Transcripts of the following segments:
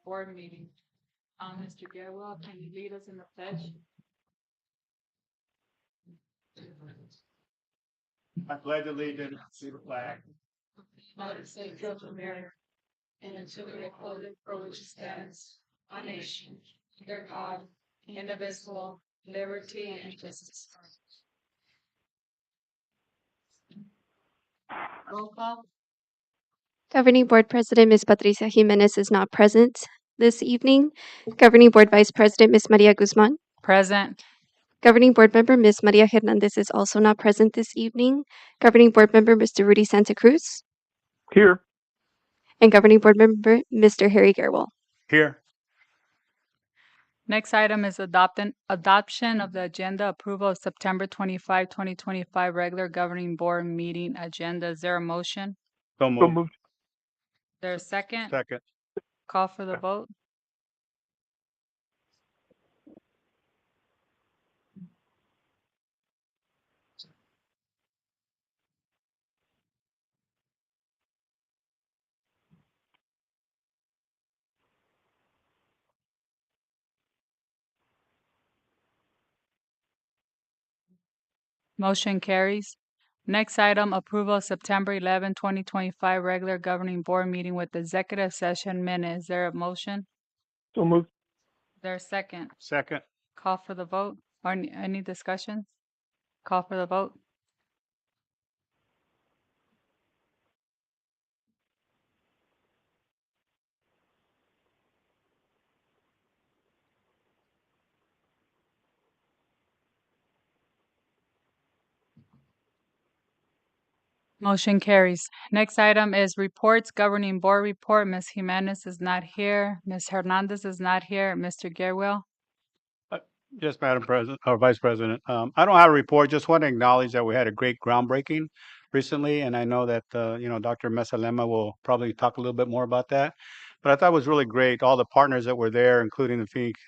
Board meeting. Mr. Garwell, can you lead us in the pledge? I pledge allegiance to the flag United States of America, and to the republic for which it stands, one nation, under God, indivisible, liberty and justice. Roll call. Governing Board President Ms. Patricia Jimenez is not present this evening. Governing Board Vice President Ms. Maria Guzman. Present. Governing Board Member Ms. Maria Hernandez is also not present this evening. Governing Board Member Mr. Rudy Santa Cruz. here. And Governing Board Member Mr. Harry Garwell. Here. Next item is adoption of the agenda, approval of September 25, 2025 regular governing board meeting agenda. Is there a motion? So moved. There's a second? Second. Call for the vote. Motion carries. Next item, approval of September 11, 2025 regular governing board meeting with executive session minutes. Is there a motion? So moved. There's a second? Second. Call for the vote. Or any discussions? Call for the vote. Motion carries. Next item is reports, governing board report. Ms. Jimenez is not here. Ms. Hernandez is not here. Mr. Garwell. Yes, Madam President or Vice President. I don't have a report. Just want to acknowledge that we had a great groundbreaking recently, and I know that Dr. Mesalema will probably talk a little bit more about that. But I thought it was really great. All the partners that were there, including the Phoenix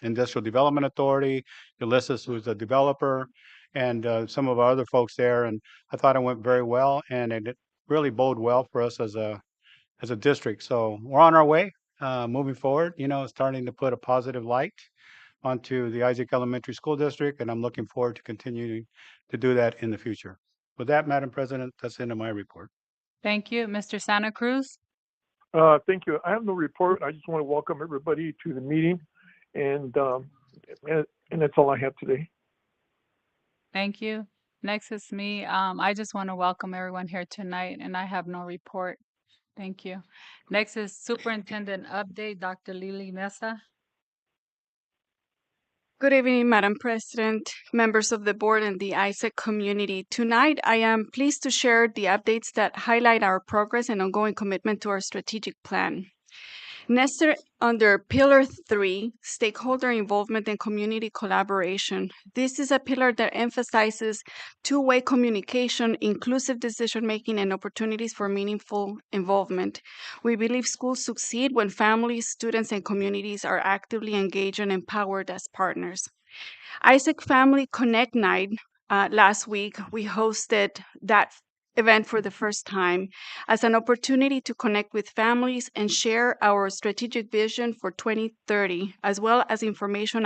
Industrial Development Authority, Ulysses, who's a developer, and some of our other folks there. And I thought it went very well, and it really bode well for us as a district. So we're on our way, moving forward. Starting to put a positive light onto the Isaac Elementary School District, and I'm looking forward to continuing to do that in the future. With that, Madam President, that's the end of my report. Thank you. Mr. Santa Cruz. Thank you. I have no report. I just want to welcome everybody to the meeting, and that's all I have today. Thank you. Next is me. I just want to welcome everyone here tonight, and I have no report. Thank you. Next is superintendent update, Dr. Lily Mesa. Good evening, Madam President, members of the board, and the Isaac community. Tonight, I am pleased to share the updates that highlight our progress and ongoing commitment to our strategic plan. Nested under Pillar 3, stakeholder involvement and community collaboration. This is a pillar that emphasizes two-way communication, inclusive decision-making, and opportunities for meaningful involvement. We believe schools succeed when families, students, and communities are actively engaged and empowered as partners. Isaac Family Connect Night last week, we hosted that event for the first time as an opportunity to connect with families and share our strategic vision for 2030, as well as information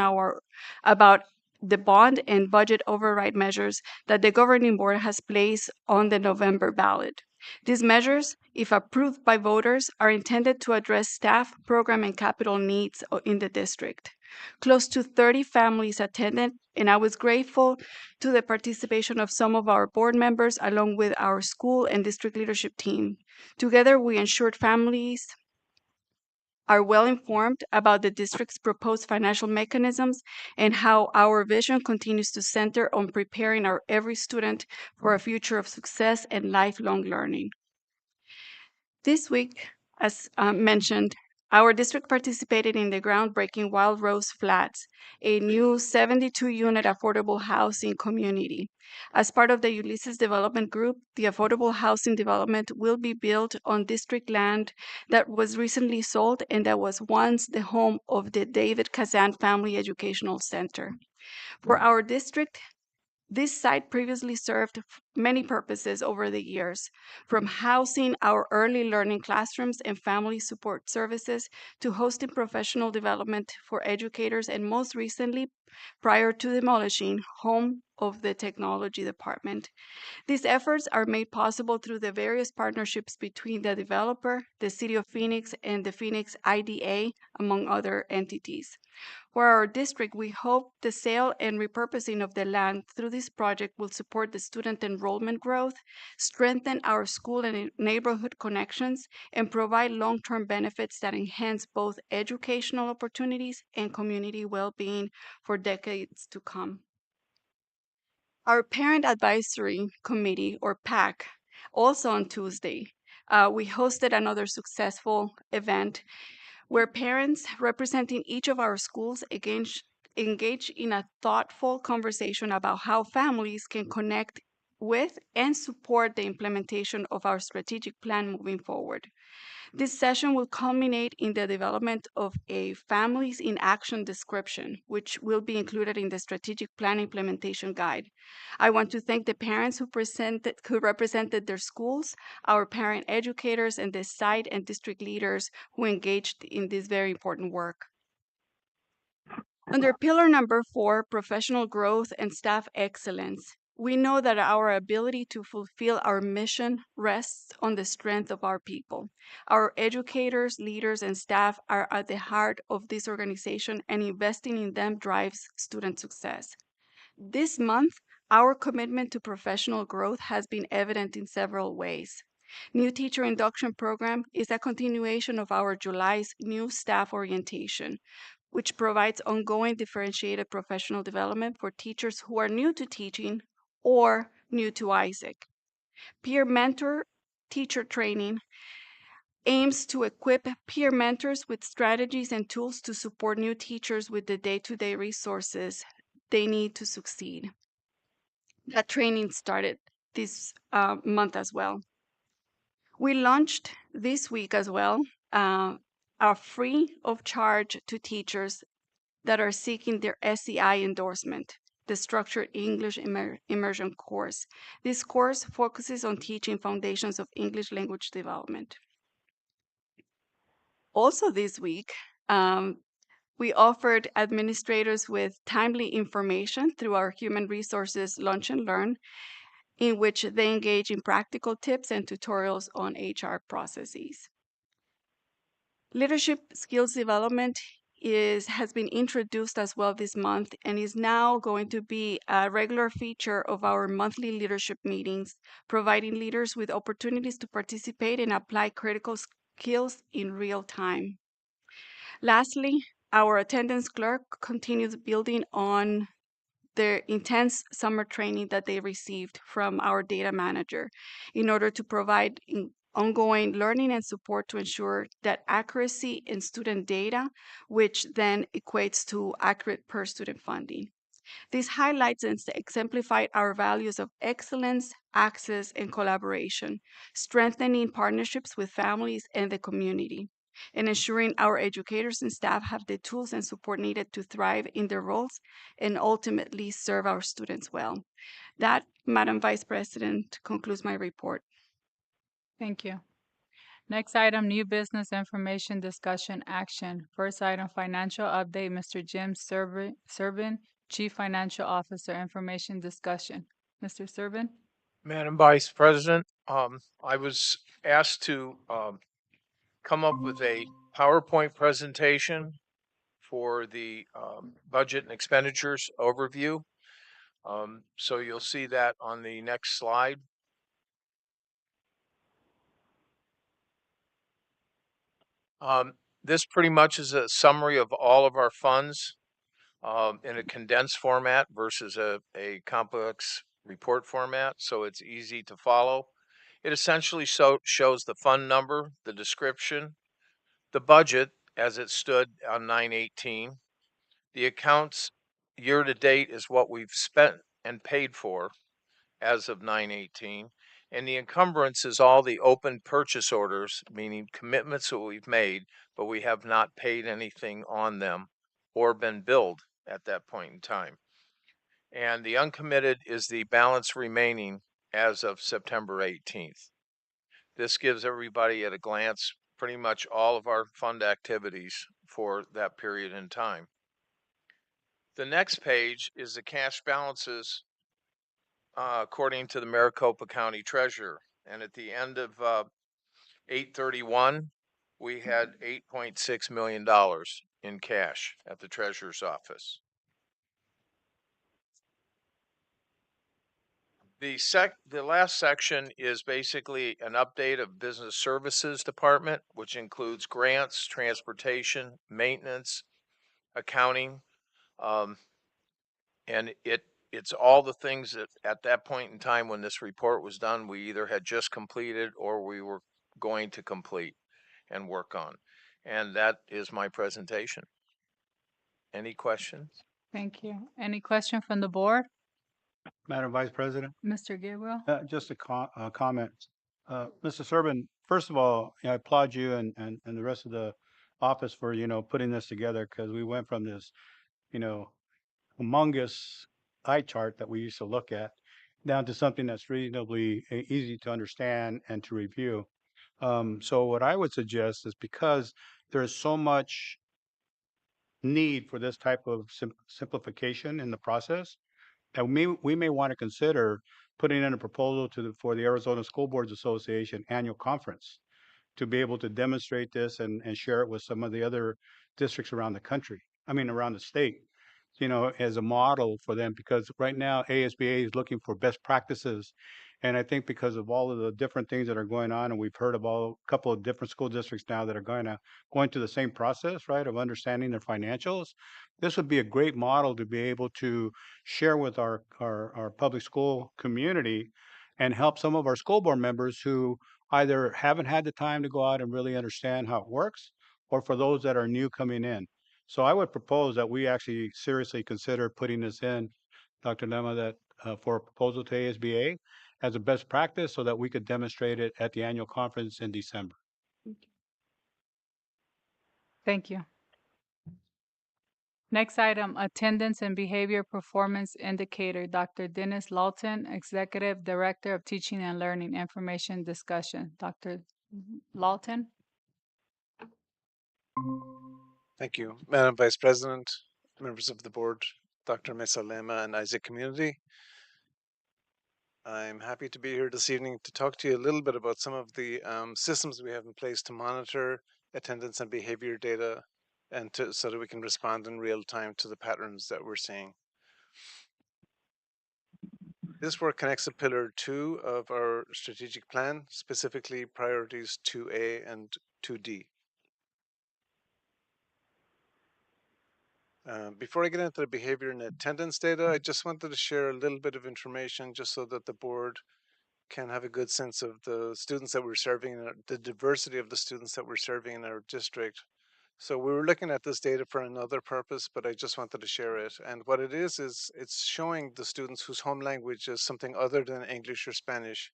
about the bond and budget override measures that the governing board has placed on the November ballot. These measures, if approved by voters, are intended to address staff, program, and capital needs in the district. Close to 30 families attended, and I was grateful to the participation of some of our board members along with our school and district leadership team. Together, we ensured families are well informed about the district's proposed financial mechanisms and how our vision continues to center on preparing every student for a future of success and lifelong learning. This week, as mentioned, our district participated in the groundbreaking Wild Rose Flats, a new 72-unit affordable housing community. As part of the Ulysses Development Group, the affordable housing development will be built on district land that was recently sold and that was once the home of the David Kazan Family Educational Center. For our district, This site previously served many purposes over the years, from housing our early learning classrooms and family support services to hosting professional development for educators, and most recently, prior to demolishing, home of the technology department. These efforts are made possible through the various partnerships between the developer, the City of Phoenix, and the Phoenix IDA, among other entities. For our district, we hope the sale and repurposing of the land through this project will support the student enrollment growth, strengthen our school and neighborhood connections, and provide long-term benefits that enhance both educational opportunities and community well-being for decades to come. Our Parent Advisory Committee, or PAC, also on Tuesday, we hosted another successful event where parents representing each of our schools engage in a thoughtful conversation about how families can connect with and support the implementation of our strategic plan moving forward. This session will culminate in the development of a Families in Action description, which will be included in the strategic plan implementation guide. I want to thank the parents who represented their schools, our parent educators, and the site and district leaders who engaged in this very important work. Under pillar number 4, professional growth and staff excellence, we know that our ability to fulfill our mission rests on the strength of our people. Our educators, leaders, and staff are at the heart of this organization, and investing in them drives student success. This month, our commitment to professional growth has been evident in several ways. New Teacher Induction Program is a continuation of our July's new staff orientation, which provides ongoing differentiated professional development for teachers who are new to teaching or new to Isaac. Peer mentor teacher training aims to equip peer mentors with strategies and tools to support new teachers with the day-to-day resources they need to succeed. That training started this month as well. We launched this week as well a free of charge to teachers that are seeking their SEI endorsement, the Structured English Immersion course. This course focuses on teaching foundations of English language development. Also this week, we offered administrators with timely information through our Human Resources Lunch and Learn, in which they engage in practical tips and tutorials on HR processes. Leadership skills development has been introduced as well this month and is now going to be a regular feature of our monthly leadership meetings, providing leaders with opportunities to participate and apply critical skills in real time. Lastly, our attendance clerk continues building on their intense summer training that they received from our data manager in order to provide ongoing learning and support to ensure that accuracy in student data, which then equates to accurate per student funding. This highlights and exemplifies our values of excellence, access, and collaboration, strengthening partnerships with families and the community, and ensuring our educators and staff have the tools and support needed to thrive in their roles and ultimately serve our students well. That, Madam Vice President, concludes my report. Thank you. Next item, new business information discussion action. First item, financial update, Mr. Jim Servin, Chief Financial Officer, information discussion. Mr. Servin? Madam Vice President, I was asked to come up with a PowerPoint presentation for the budget and expenditures overview. So you'll see that on the next slide. This pretty much is a summary of all of our funds in a condensed format versus a complex report format, so it's easy to follow. It essentially shows the fund number, the description, the budget as it stood on 9/18. The accounts year to date is what we've spent and paid for as of 9/18. And the encumbrance is all the open purchase orders, meaning commitments that we've made, but we have not paid anything on them or been billed at that point in time. And the uncommitted is the balance remaining as of September 18th. This gives everybody at a glance pretty much all of our fund activities for that period in time. The next page is the cash balances according to the Maricopa County Treasurer. And at the end of 8/31, we had $8.6 million in cash at the Treasurer's office. The last section is basically an update of Business Services Department, which includes grants, transportation, maintenance, accounting, and it's all the things that at that point in time when this report was done, we either had just completed or we were going to complete and work on. And that is my presentation. Any questions? Thank you. Any question from the board? Madam Vice President, Mr. Gabriel? just a comment. Mr. Serban, first of all, I applaud you and the rest of the office for, putting this together because we went from this, humongous eye chart that we used to look at down to something that's reasonably easy to understand and to review. So what I would suggest is because there is so much need for this type of simplification in the process, that we may want to consider putting in a proposal for the Arizona School Boards Association annual conference to be able to demonstrate this and share it with some of the other districts around the country. I mean, around the state, as a model for them, because right now ASBA is looking for best practices. And I think because of all of the different things that are going on, and we've heard about a couple of different school districts now that are going through the same process, right, of understanding their financials, this would be a great model to be able to share with our public school community and help some of our school board members who either haven't had the time to go out and really understand how it works, or for those that are new coming in. So I would propose that we actually seriously consider putting this in, Dr. Lema, that for a proposal to ASBA as a best practice so that we could demonstrate it at the annual conference in December. Thank you. Next item, attendance and behavior performance indicator. Dr. Dennis Lawton, Executive Director of Teaching and Learning Information Discussion. Dr. Lawton? Thank you, Madam Vice President, members of the board, Dr. Mesa Lema and Isaac Community. I'm happy to be here this evening to talk to you a little bit about some of the systems we have in place to monitor attendance and behavior data and so that we can respond in real time to the patterns that we're seeing. This work connects to Pillar 2 of our strategic plan, specifically priorities 2A and 2D. Before I get into the behavior and attendance data, I just wanted to share a little bit of information just so that the board can have a good sense of the students that we're serving and the diversity of the students that we're serving in our district. So we were looking at this data for another purpose, but I just wanted to share it. And what it is it's showing the students whose home language is something other than English or Spanish,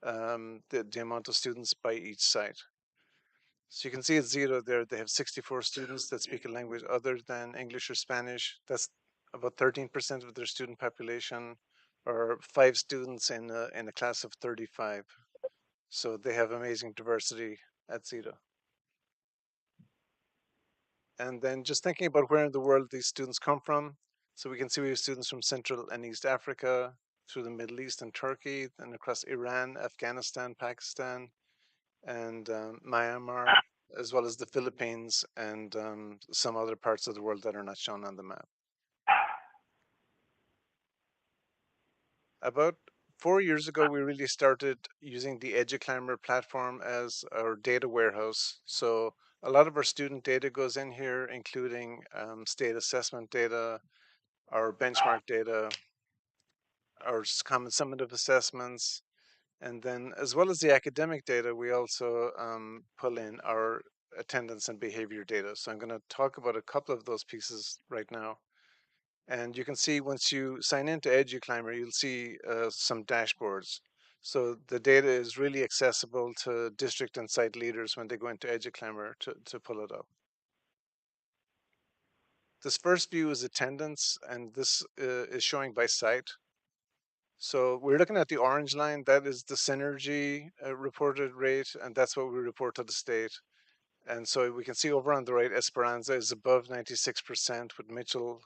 the amount of students by each site. So you can see at zero there, they have 64 students that speak a language other than English or Spanish. That's about 13% of their student population, or 5 students in a class of 35. So they have amazing diversity at zero. And then just thinking about where in the world these students come from. So we can see we have students from Central and East Africa, through the Middle East and Turkey, and across Iran, Afghanistan, Pakistan, and Myanmar, as well as the Philippines and some other parts of the world that are not shown on the map. About 4 years ago, we really started using the EduClimber platform as our data warehouse. So a lot of our student data goes in here, including state assessment data, our benchmark data, our common summative assessments, and then as well as the academic data, we also pull in our attendance and behavior data. So I'm going to talk about a couple of those pieces right now. And you can see once you sign into EduClimber, you'll see some dashboards. So the data is really accessible to district and site leaders when they go into EduClimber to pull it up. This first view is attendance, and this is showing by site. So we're looking at the orange line. That is the Synergy reported rate, and that's what we report to the state. And so we can see over on the right, Esperanza is above 96%, with Mitchell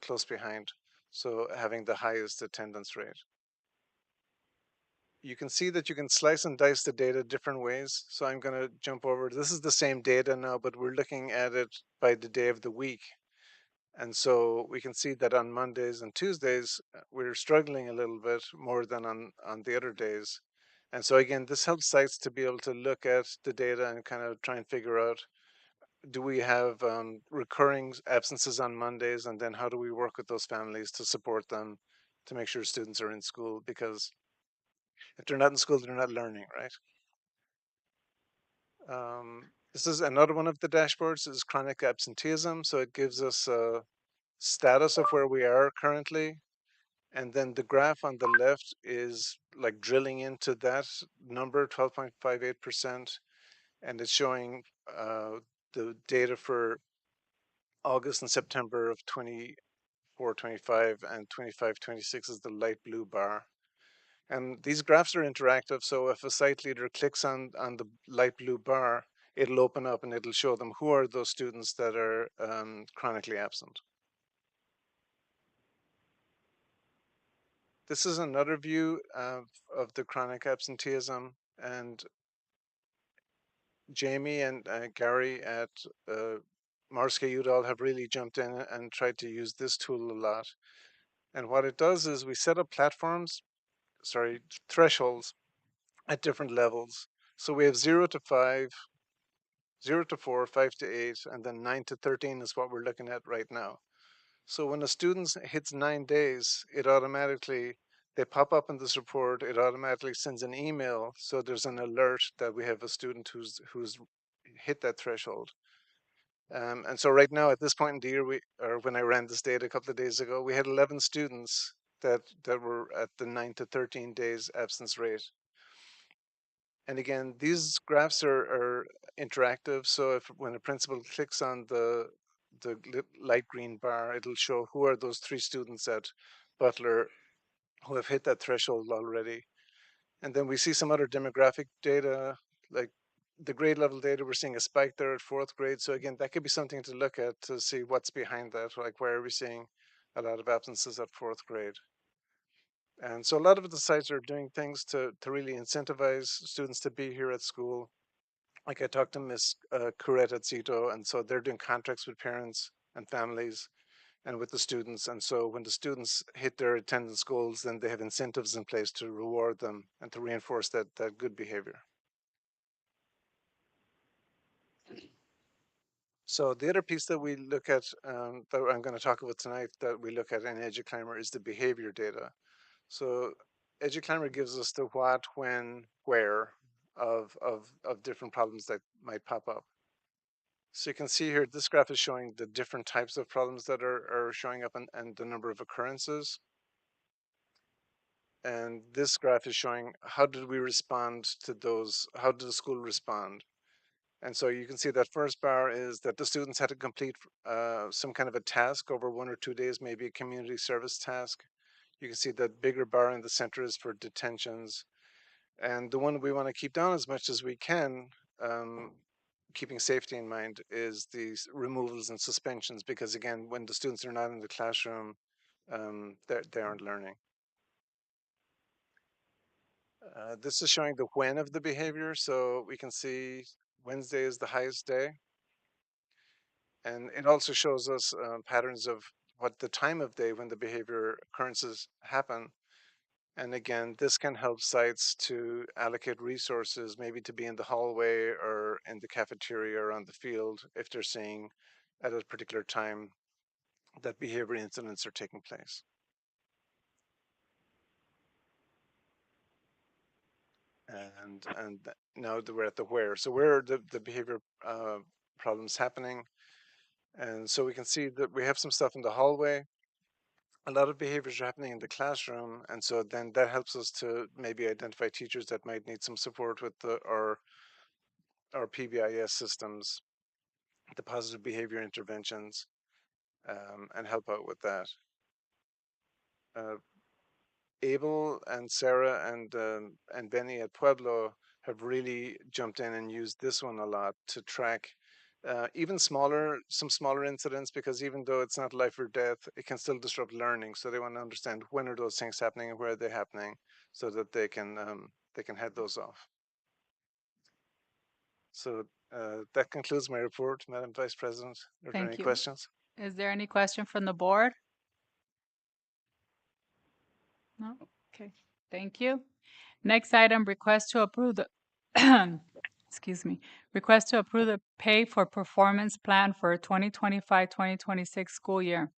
close behind, so having the highest attendance rate. You can see that you can slice and dice the data different ways. So I'm going to jump over. This is the same data now, but we're looking at it by the day of the week. And so we can see that on Mondays and Tuesdays, we're struggling a little bit more than on the other days. And so again, this helps sites to be able to look at the data and kind of try and figure out, do we have recurring absences on Mondays? And then how do we work with those families to support them to make sure students are in school? Because if they're not in school, they're not learning, right? This is another one of the dashboards, is chronic absenteeism. So it gives us a status of where we are currently. And then the graph on the left is like drilling into that number, 12.58%. And it's showing the data for August and September of 24, 25, and 25, 26 is the light blue bar. And these graphs are interactive, so if a site leader clicks on the light blue bar, it'll open up and it'll show them who are those students that are chronically absent. This is another view of the chronic absenteeism, and Jamie and Gary at Morske Udall have really jumped in and tried to use this tool a lot. And what it does is we set up thresholds at different levels. So we have 0 to 5, 0 to 4, 5 to 8, and then 9 to 13 is what we're looking at right now. So when a student hits 9 days, they pop up in this report, it automatically sends an email. So there's an alert that we have a student who's hit that threshold. And so right now, at this point in the year, when I ran this data a couple of days ago, we had 11 students that were at the 9 to 13 days absence rate. And again, these graphs are interactive. So when a principal clicks on the light green bar, it'll show who are those 3 students at Butler who have hit that threshold already. And then we see some other demographic data, like the grade level data. We're seeing a spike there at 4th grade. So again, that could be something to look at to see what's behind that. Like, why are we seeing a lot of absences at 4th grade? And so a lot of the sites are doing things to really incentivize students to be here at school. Like I talked to Miss Corette at Cito, and so they're doing contracts with parents and families and with the students. And so when the students hit their attendance goals, then they have incentives in place to reward them and to reinforce that good behavior. So the other piece that we look at, that I'm going to talk about tonight, that we look at in EduClimber, is the behavior data. So EduClimber gives us the what, when, where of different problems that might pop up. So you can see here, this graph is showing the different types of problems that are showing up and the number of occurrences. And this graph is showing how did we respond to those, how did the school respond? And so you can see that first bar is that the students had to complete some kind of a task over 1 or 2 days, maybe a community service task. You can see that bigger bar in the center is for detentions. And the one we want to keep down as much as we can, keeping safety in mind, is these removals and suspensions, because again, when the students are not in the classroom, they aren't learning. This is showing the when of the behavior. So we can see Wednesday is the highest day. And it also shows us patterns of what the time of day when the behavior occurrences happen. And again, this can help sites to allocate resources, maybe to be in the hallway or in the cafeteria or on the field if they're seeing at a particular time that behavior incidents are taking place. And now that we're at the where. So where are the behavior problems happening? And so we can see that we have some stuff in the hallway. A lot of behaviors are happening in the classroom, and so then that helps us to maybe identify teachers that might need some support with our PBIS systems, the positive behavior interventions. and help out with that. Abel and Sarah and Benny at Pueblo have really jumped in and used this one a lot to track even some smaller incidents, because even though it's not life or death, it can still disrupt learning. So they want to understand when are those things happening and where are they happening, so that they can head those off. So that concludes my report, Madam Vice President. Are there Thank any you. questions? Is there any question from the board? No? Okay, thank you. Next item, request to approve the, excuse me, request to approve the pay for performance plan for 2025-2026 school year.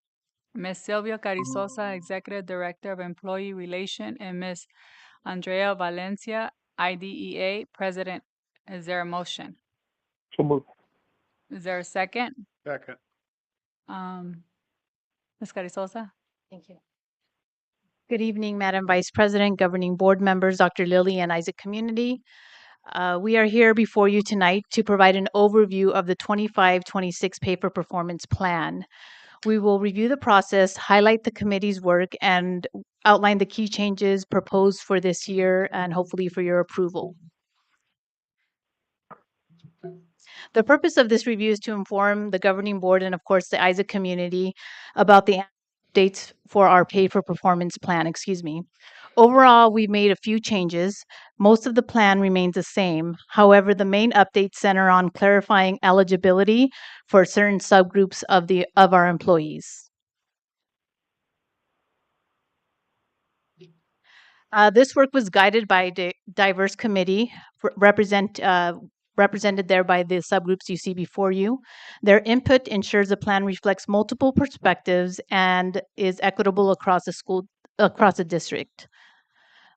Ms. Silvia Carizosa, Executive Director of Employee Relation, and Ms. Andrea Valencia, IDEA President. Is there a motion? So moved. Is there a second? Second. Ms. Carizosa? Thank you. Good evening, Madam Vice President, governing board members, Dr. Lilly, and Isaac community. We are here before you tonight to provide an overview of the 25-26 paper performance plan. We will review the process, highlight the committee's work, and outline the key changes proposed for this year and hopefully for your approval. The purpose of this review is to inform the governing board and, of course, the Isaac community about the dates for our pay for performance plan, Overall, we've made a few changes. Most of the plan remains the same. However, the main updates center on clarifying eligibility for certain subgroups of our employees. This work was guided by a diverse committee, represented there by the subgroups you see before you. Their input ensures the plan reflects multiple perspectives and is equitable across the district.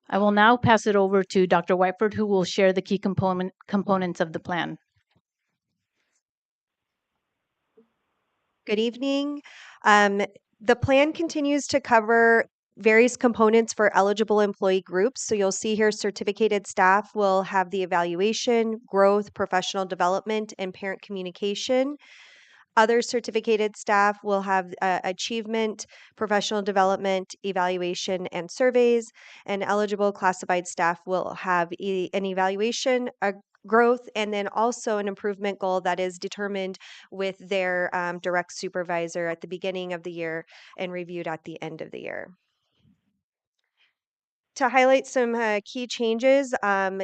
I will now pass it over to Dr. Whiteford, who will share the key components of the plan. Good evening. The plan continues to cover various components for eligible employee groups. So you'll see here certificated staff will have the evaluation, growth, professional development, and parent communication. Other certificated staff will have achievement, professional development, evaluation, and surveys. And eligible classified staff will have an evaluation, a growth, and then also an improvement goal that is determined with their direct supervisor at the beginning of the year and reviewed at the end of the year. To highlight some key changes,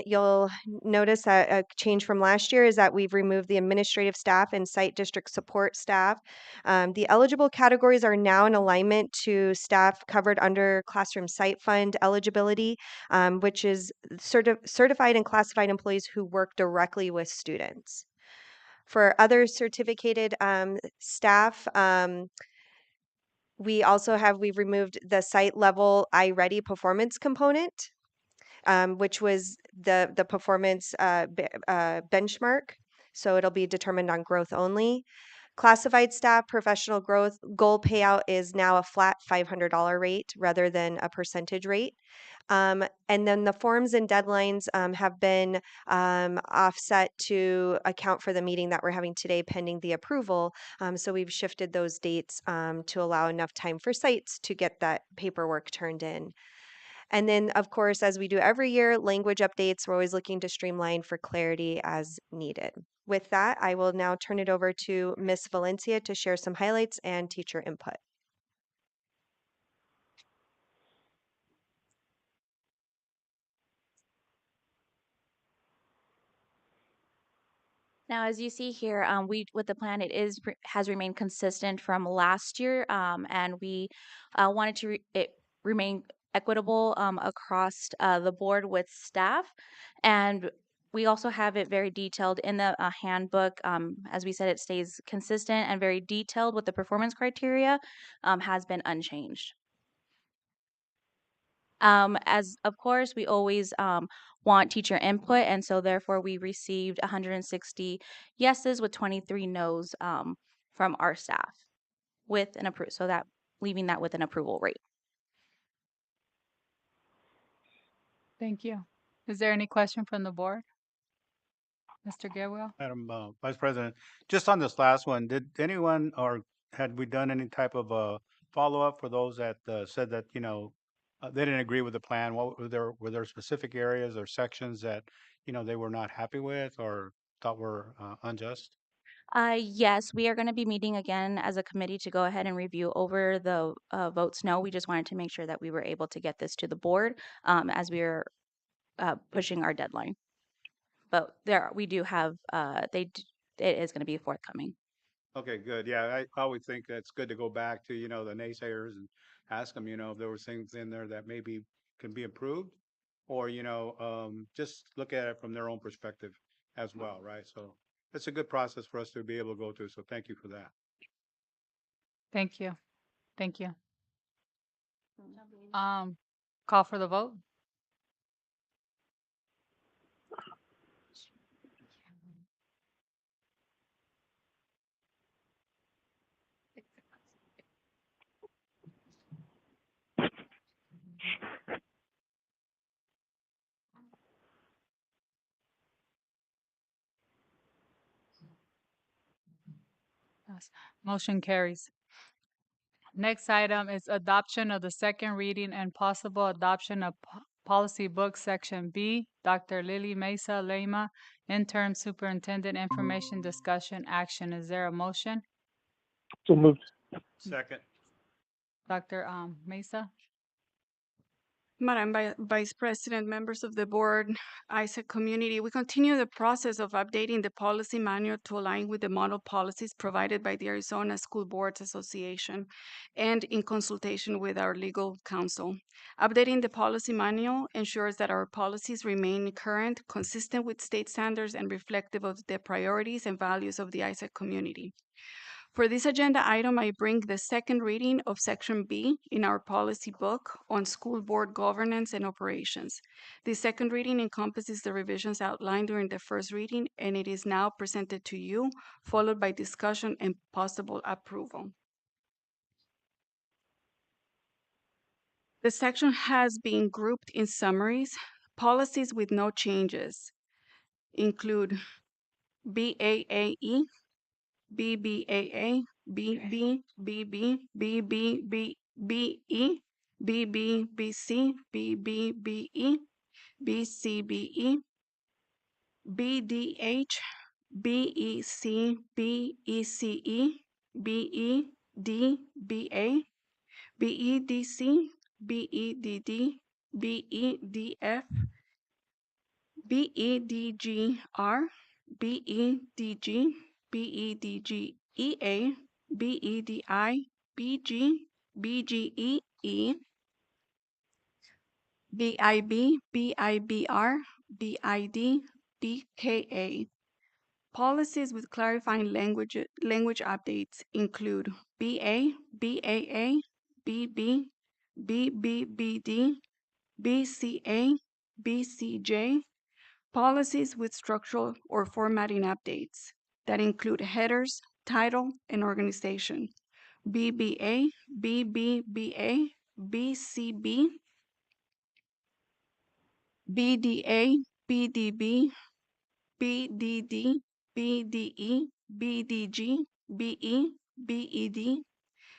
you'll notice that a change from last year is that we've removed the administrative staff and site district support staff. The eligible categories are now in alignment to staff covered under Classroom Site Fund eligibility, which is certified and classified employees who work directly with students. For other certificated staff, we've removed the site level iReady performance component, which was the performance benchmark. So it'll be determined on growth only. Classified staff professional growth goal payout is now a flat $500 rate rather than a percentage rate. And then the forms and deadlines have been offset to account for the meeting that we're having today pending the approval. So we've shifted those dates to allow enough time for sites to get that paperwork turned in. And then, of course, as we do every year, language updates, we're always looking to streamline for clarity as needed. With that, I will now turn it over to Ms. Valencia to share some highlights and teacher input. Now, as you see here, with the plan, has remained consistent from last year, and we wanted to remain equitable across the board with staff, and we also have it very detailed in the handbook. As we said, it stays consistent and very detailed with the performance criteria, has been unchanged. As of course, we always want teacher input, and so therefore we received 160 yeses with 23 nos from our staff with an approval, so that leaving that with an approval rate. Thank you. Is there any question from the board? Mr. Gabriel? Madam Vice President, just on this last one, did anyone or had we done any type of follow-up for those that said that, they didn't agree with the plan? What were there specific areas or sections that, they were not happy with or thought were unjust? Yes, we are going to be meeting again as a committee to go ahead and review over the votes no. We just wanted to make sure that we were able to get this to the board as we are pushing our deadline. But we do have, it is going to be forthcoming. Okay, good. Yeah, I always think that's good to go back to, the naysayers and ask them, if there were things in there that maybe can be improved or, just look at it from their own perspective as well, right? So it's a good process for us to be able to go through. So thank you for that. Thank you. Thank you. Call for the vote. Yes. Motion carries. Next item is adoption of the second reading and possible adoption of Policy Book Section B. Dr. Lily Mesa Lema, Interim Superintendent, Information Discussion Action. Is there a motion? So moved. Second. Dr. Mesa? Madam Vice President, members of the board, ISAC community, we continue the process of updating the policy manual to align with the model policies provided by the Arizona School Boards Association and in consultation with our legal counsel. Updating the policy manual ensures that our policies remain current, consistent with state standards, and reflective of the priorities and values of the ISAC community. For this agenda item, I bring the second reading of Section B in our policy book on school board governance and operations. The second reading encompasses the revisions outlined during the first reading, and it is now presented to you, followed by discussion and possible approval. The section has been grouped in summaries. Policies with no changes include BAAE, BBAA, BB, BB, BB, BE, BBBC, BBBE, BCBE, BDH, BEC, BECE, BED, BA, BEDC, BEDD, BEDF, BEDGR, BEDG, BEDGEA, BEDI, BG, BGEE, BIB, BIBR, BID, BKA. Policies with clarifying language updates include BA, BAA, BB, BBBD, BCA, BCJ. Policies with structural or formatting updates that include headers, title, and organization. BBA, BBBA, BCB, BDA, BDB, BDD, BDE, BDG, BE, BED,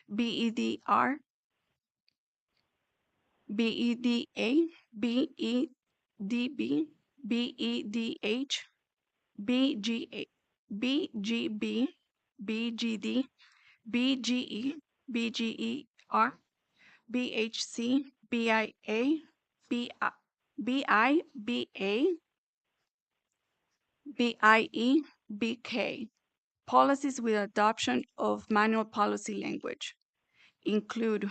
BEDR, BEDA, BEDB, BEDH, BGA, BGB, BGD, BGE, BGER, BHC, BIA, BIBA, BIE, BK. Policies with adoption of manual policy language include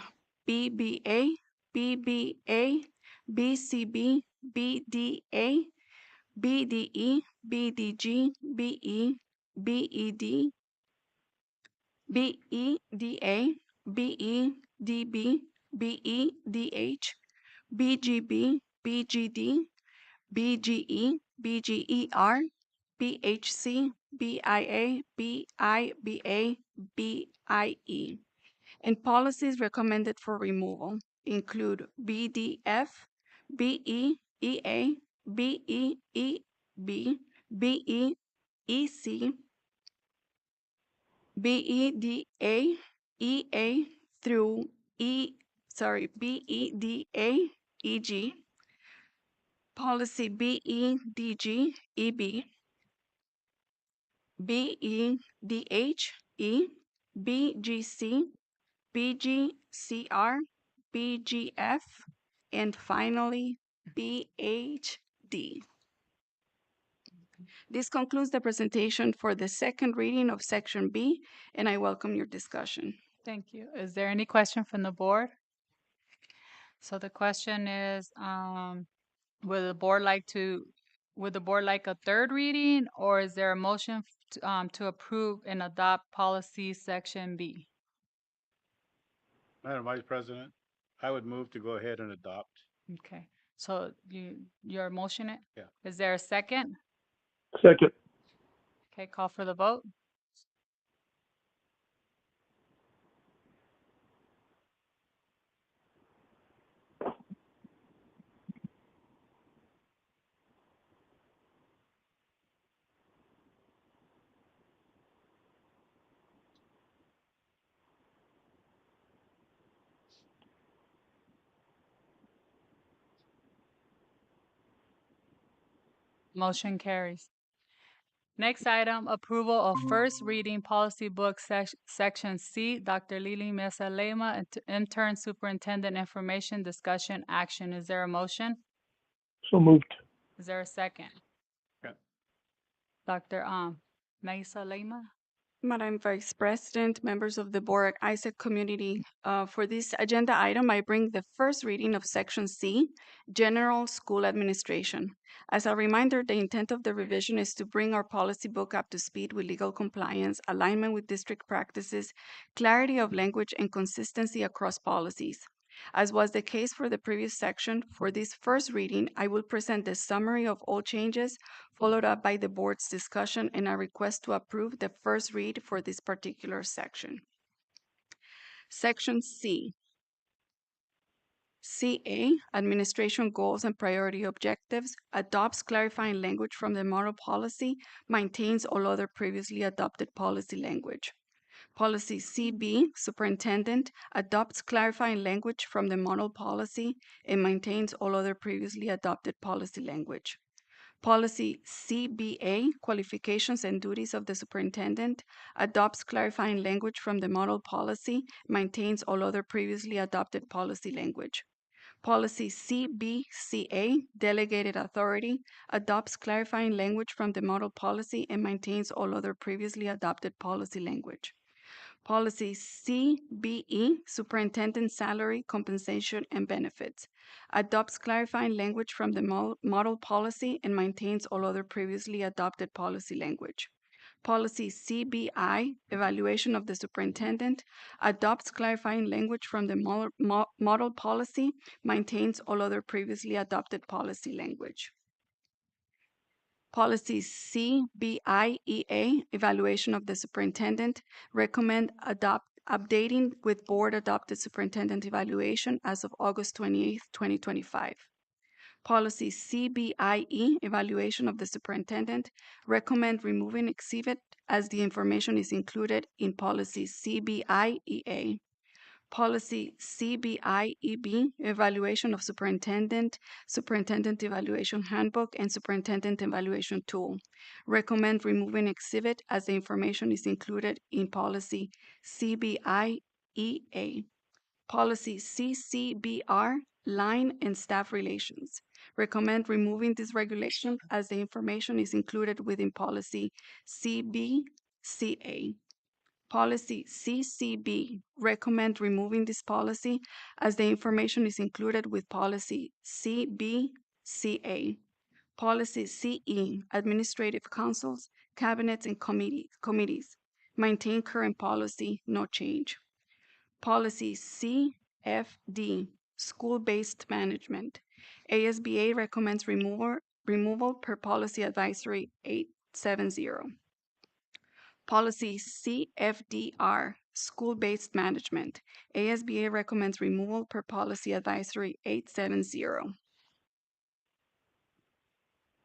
BBA, BBA, BCB, BDA, BDE, BDG, BE, BED, BEDA, BEDB, BEDH, BGB, BGD, BGE, BGER, BHC, BIA, BIBA, BIE. And policies recommended for removal include BDF, BEEA, BEEB, BEEC, BEDA, EA through BEDA-EG, policy BEDG-EB, BEDH-E, BGC, BGCR, BGF, and finally BHD. This concludes the presentation for the second reading of Section B, and I welcome your discussion. Thank you. Is there any question from the board? So the question is, would the board like a third reading, or is there a motion to approve and adopt policy section B? Madam Vice President, I would move to go ahead and adopt. Okay, so you're motioning it? Yeah. Is there a second? Second. Okay, call for the vote. Motion carries. Next item, approval of first reading policy book section C, Dr. Lily Mesa Lema, intern superintendent information discussion action. Is there a motion? So moved. Is there a second? Yeah. Dr. Mesa Lema? Madam Vice President, members of the board, ISAC community, for this agenda item, I bring the first reading of Section C, General School Administration. As a reminder, the intent of the revision is to bring our policy book up to speed with legal compliance, alignment with district practices, clarity of language, and consistency across policies. As was the case for the previous section, for this first reading, I will present the summary of all changes, followed up by the board's discussion and a request to approve the first read for this particular section. Section C. CA, Administration Goals and Priority Objectives, adopts clarifying language from the model policy, maintains all other previously adopted policy language. Policy CB, Superintendent, adopts clarifying language from the model policy and maintains all other previously adopted policy language. Policy CBA, Qualifications and Duties of the Superintendent, adopts clarifying language from the model policy, maintains all other previously adopted policy language. Policy CBCA, Delegated Authority, adopts clarifying language from the model policy and maintains all other previously adopted policy language. Policy CBE, Superintendent Salary, Compensation, and Benefits, adopts clarifying language from the model policy and maintains all other previously adopted policy language. Policy CBI, Evaluation of the Superintendent, adopts clarifying language from the model policy, maintains all other previously adopted policy language. Policy CBIEA, Evaluation of the Superintendent, recommend updating with board adopted superintendent evaluation as of August 28, 2025. Policy CBIE, Evaluation of the Superintendent, recommend removing exhibit as the information is included in Policy CBIEA. Policy CBIEB, Evaluation of Superintendent, Superintendent Evaluation Handbook, and Superintendent Evaluation Tool. Recommend removing exhibit as the information is included in Policy CBIEA. Policy CCBR, Line and Staff Relations. Recommend removing this regulation as the information is included within Policy CBCA. Policy CCB, recommend removing this policy as the information is included with Policy CBCA. Policy CE, Administrative Councils, Cabinets, and Committees. Maintain current policy, no change. Policy CFD, School-Based Management. ASBA recommends removal per Policy Advisory 870. Policy CFDR, School-Based Management. ASBA recommends removal per Policy Advisory 870.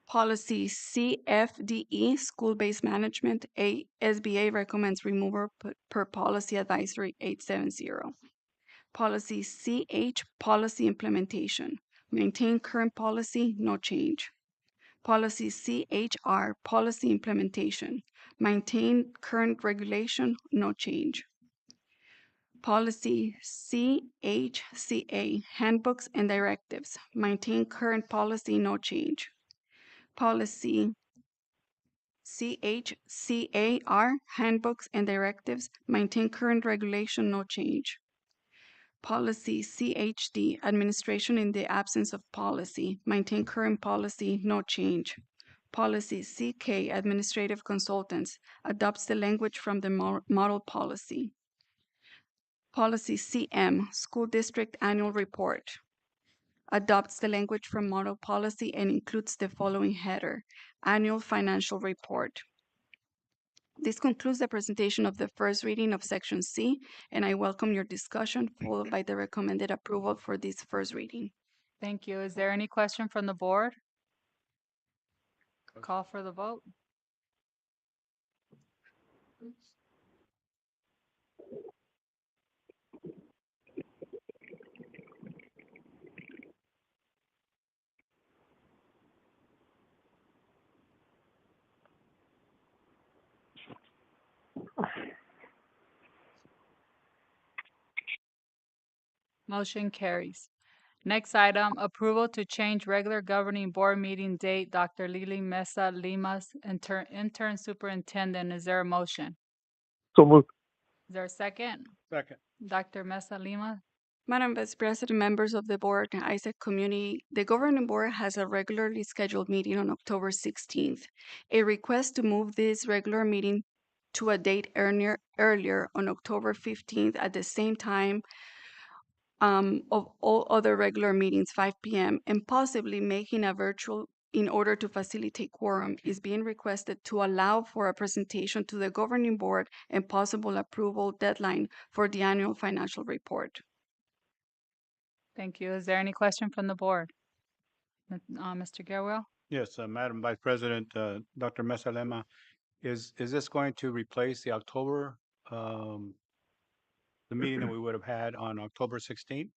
Policy CFDE, school-based management, SBA recommends removal per policy advisory 870. Policy CH, policy implementation, maintain current policy, no change. Policy CHR, policy implementation, maintain current regulation, no change. Policy CHCA, handbooks and directives, maintain current policy, no change. Policy CHCAR, handbooks and directives, maintain current regulation, no change. Policy CHD, administration in the absence of policy, maintain current policy, no change. Policy CK, administrative consultants, adopts the language from the model policy. Policy CM, school district annual report, adopts the language from model policy and includes the following header: annual financial report. This concludes the presentation of the first reading of Section C, and I welcome your discussion, followed by the recommended approval for this first reading. Thank you. Is there any question from the board? Call for the vote. Motion carries. Next item, approval to change regular governing board meeting date, Dr. Lily Mesa Limas, intern superintendent. Is there a motion? So moved. Is there a second? Second. Dr. Mesa Lima? Madam Vice President, members of the board, and Isaac community, the governing board has a regularly scheduled meeting on October 16th. A request to move this regular meeting to a date earlier on October 15th at the same time of all other regular meetings, 5 p.m., and possibly making a virtual in order to facilitate quorum is being requested to allow for a presentation to the governing board and possible approval deadline for the annual financial report. Thank you. Is there any question from the board? Mr. Garwell? Yes, Madam Vice President, Dr. Mesa Lema, is this going to replace the October, the meeting that we would have had on October 16th?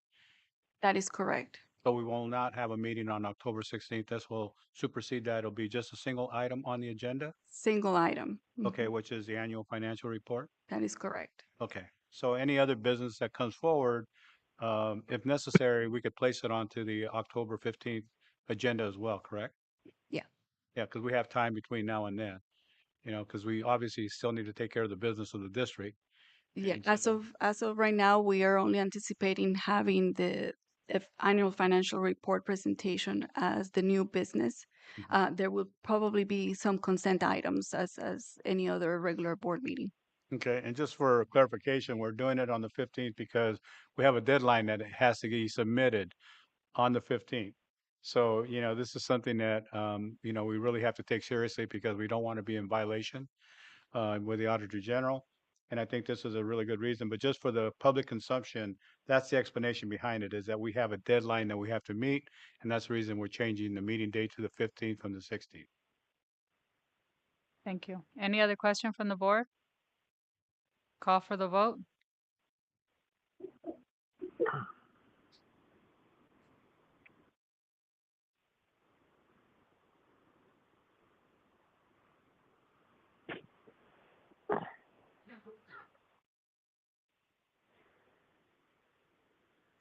That is correct. So we will not have a meeting on October 16th. This will supersede that. It'll be just a single item on the agenda? Single item. Okay, which is the annual financial report? That is correct. Okay, so any other business that comes forward, if necessary, we could place it onto the October 15th agenda as well, correct? Yeah. Yeah, because we have time between now and then, because we obviously still need to take care of the business of the district. Yeah, And as so- of right now, we are only anticipating having the annual financial report presentation as the new business. There will probably be some consent items as any other regular board meeting. Okay, and just for clarification, we're doing it on the 15th because we have a deadline that it has to be submitted on the 15th. So, this is something that, we really have to take seriously because we don't want to be in violation with the Auditor General. And I think this is a really good reason, but just for the public consumption, that's the explanation behind it, is that we have a deadline that we have to meet. And that's the reason we're changing the meeting date to the 15th from the 16th. Thank you. Any other question from the board? Call for the vote.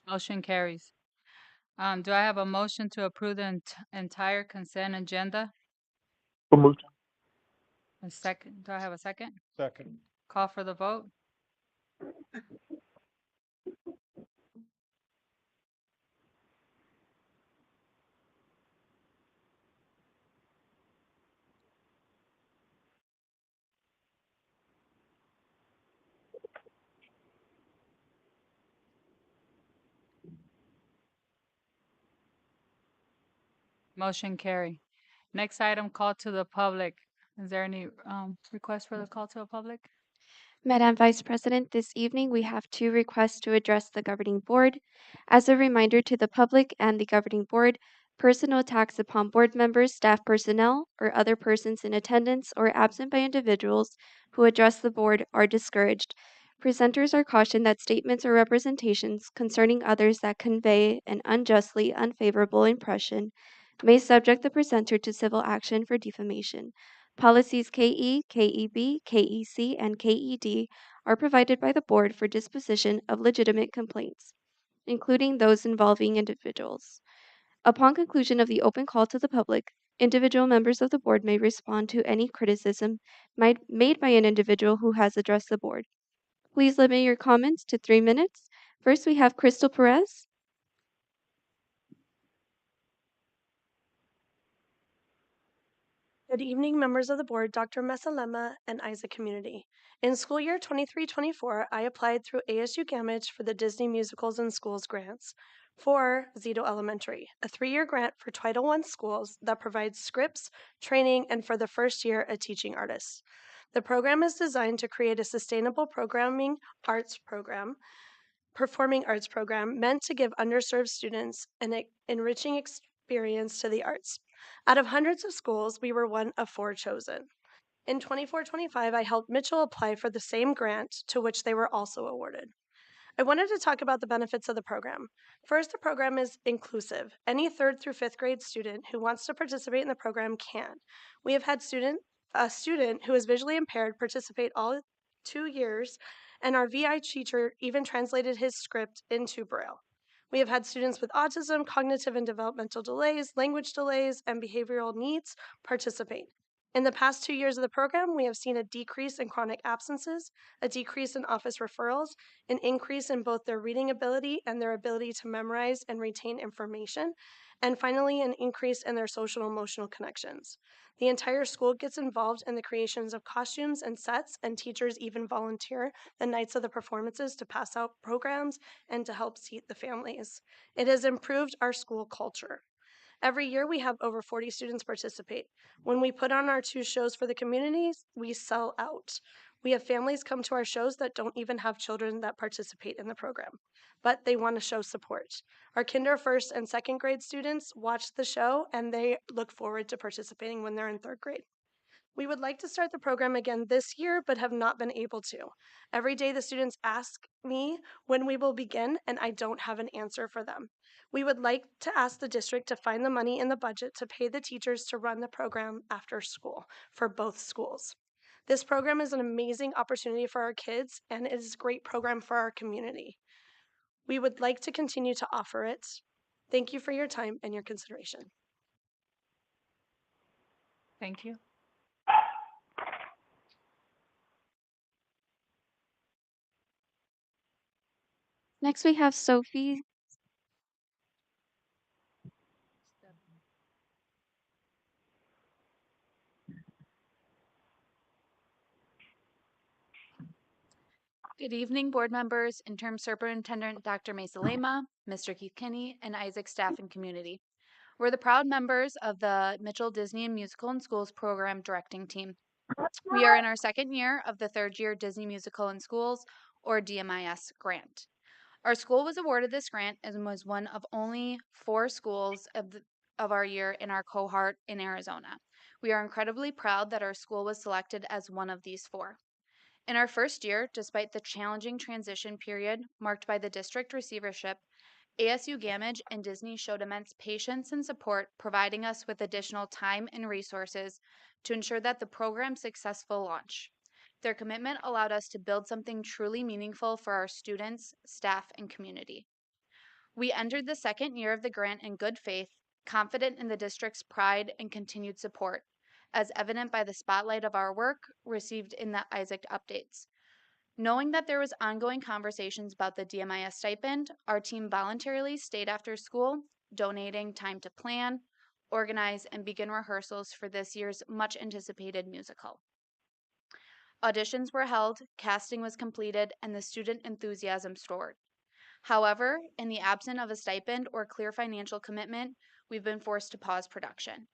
Motion carries. Do I have a motion to approve the entire consent agenda? So moved. A second. Do I have a second? Second. Call for the vote. Motion carry. Next item, call to the public. Is there any request for the call to the public? Madam Vice President, this evening we have two requests to address the governing board. As a reminder to the public and the governing board, personal attacks upon board members, staff personnel, or other persons in attendance or absent by individuals who address the board are discouraged. Presenters are cautioned that statements or representations concerning others that convey an unjustly unfavorable impression may subject the presenter to civil action for defamation. Policies KE, KEB, KEC, and KED are provided by the board for disposition of legitimate complaints, including those involving individuals. Upon conclusion of the open call to the public, individual members of the board may respond to any criticism made by an individual who has addressed the board. Please limit your comments to 3 minutes. First, we have Crystal Perez. Good evening, members of the board, Dr. Mesalema and Isaac community. In school year 23-24, I applied through ASU Gamage for the Disney Musicals and Schools grants for Zito Elementary, a 3-year grant for Title I schools that provides scripts, training, and for the first year, a teaching artist. The program is designed to create a sustainable performing arts program meant to give underserved students an enriching experience to the arts. Out of hundreds of schools, we were one of 4 chosen. In 24-25, I helped Mitchell apply for the same grant to which they were also awarded. I wanted to talk about the benefits of the program. First, the program is inclusive. Any 3rd through 5th grade student who wants to participate in the program can. We have had a student who is visually impaired participate all 2 years, and our VI teacher even translated his script into Braille. We have had students with autism, cognitive and developmental delays, language delays, and behavioral needs participate. In the past 2 years of the program, we have seen a decrease in chronic absences, a decrease in office referrals, an increase in both their reading ability and their ability to memorize and retain information, and finally, an increase in their social and emotional connections. The entire school gets involved in the creations of costumes and sets, and teachers even volunteer the nights of the performances to pass out programs and to help seat the families. It has improved our school culture. Every year, we have over 40 students participate. When we put on our 2 shows for the communities, we sell out. We have families come to our shows that don't even have children that participate in the program, but they want to show support. Our kinder, 1st, and 2nd grade students watch the show, and they look forward to participating when they're in 3rd grade. We would like to start the program again this year, but have not been able to. Every day, the students ask me when we will begin, and I don't have an answer for them. We would like to ask the district to find the money in the budget to pay the teachers to run the program after school for both schools. This program is an amazing opportunity for our kids, and it is a great program for our community. We would like to continue to offer it. Thank you for your time and your consideration. Thank you. Next, we have Sophie. Good evening, board members, Interim Superintendent Dr. Mesalema, Mr. Keith Kinney, and Isaac staff and community. We're the proud members of the Mitchell Disney Musical and Schools program directing team. We are in our 2nd year of the 3rd year Disney Musical and Schools, or DMIS, grant. Our school was awarded this grant and was one of only 4 schools of our year in our cohort in Arizona. We are incredibly proud that our school was selected as one of these 4. In our 1st year, despite the challenging transition period marked by the district receivership, ASU Gamage and Disney showed immense patience and support, providing us with additional time and resources to ensure that the program's successful launch. Their commitment allowed us to build something truly meaningful for our students, staff, and community. We entered the 2nd year of the grant in good faith, confident in the district's pride and continued support, as evident by the spotlight of our work received in the Isaac updates. Knowing that there was ongoing conversations about the DMIS stipend, our team voluntarily stayed after school, donating time to plan, organize, and begin rehearsals for this year's much-anticipated musical. Auditions were held, casting was completed, and the student enthusiasm soared. However, in the absence of a stipend or clear financial commitment, we've been forced to pause production.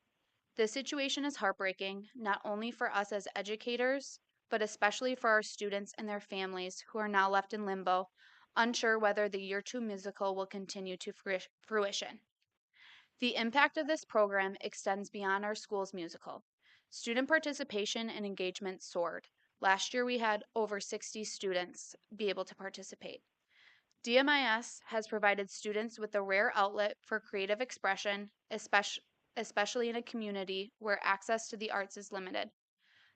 This situation is heartbreaking, not only for us as educators, but especially for our students and their families who are now left in limbo, unsure whether the Year 2 musical will continue to fruition. The impact of this program extends beyond our school's musical. Student participation and engagement soared. Last year, we had over 60 students be able to participate. DMIS has provided students with a rare outlet for creative expression, especially in a community where access to the arts is limited.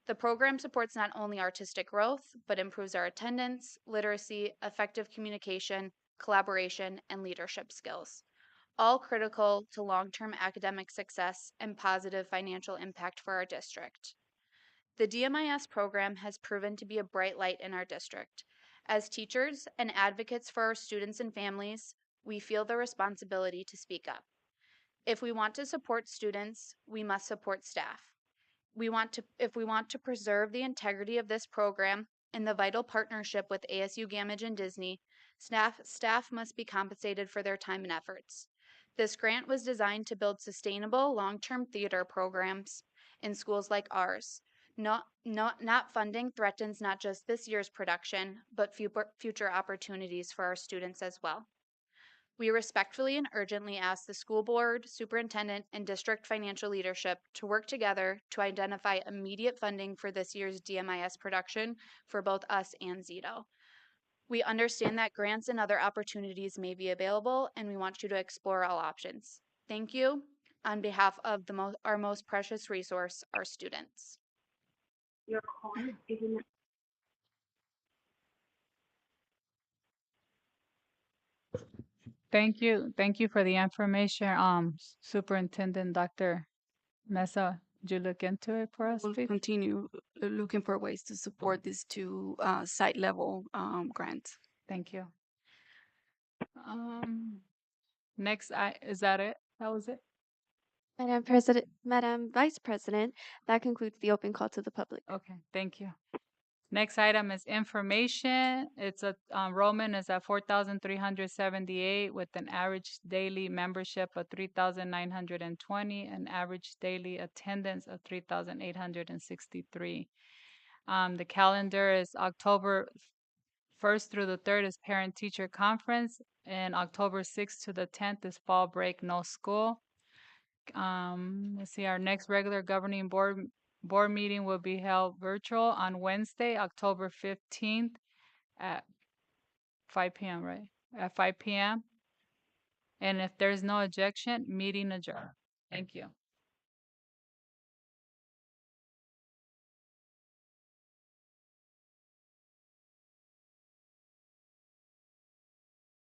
The program supports not only artistic growth, but improves our attendance, literacy, effective communication, collaboration, and leadership skills, all critical to long-term academic success and positive financial impact for our district. The DMIS program has proven to be a bright light in our district. As teachers and advocates for our students and families, we feel the responsibility to speak up. If we want to support students, we must support staff. If we want to preserve the integrity of this program and the vital partnership with ASU Gamage and Disney, staff must be compensated for their time and efforts. This grant was designed to build sustainable long-term theater programs in schools like ours. Not funding threatens not just this year's production, but future opportunities for our students as well. We respectfully and urgently ask the school board, superintendent, and district financial leadership to work together to identify immediate funding for this year's DMIS production for both us and Zito. We understand that grants and other opportunities may be available, and we want you to explore all options. Thank you on behalf of our most precious resource, our students. Your call is in. Thank you. Thank you for the information. Superintendent Dr. Mesa, did you look into it for us, We'll please? continue looking for ways to support these two site level grants. Thank you. Next, is that it? That was it? Madam Vice President, that concludes the open call to the public. Okay, thank you. Next item is information. It's enrollment is at 4,378 with an average daily membership of 3,920 and average daily attendance of 3,863. The calendar is October 1st through the 3rd is parent-teacher conference, and October 6th to the 10th is fall break, no school. Let's see, our next regular governing board meeting will be held virtual on Wednesday, October 15th at 5 p.m., right? At 5 p.m. And if there's no objection, meeting adjourned. Thank you.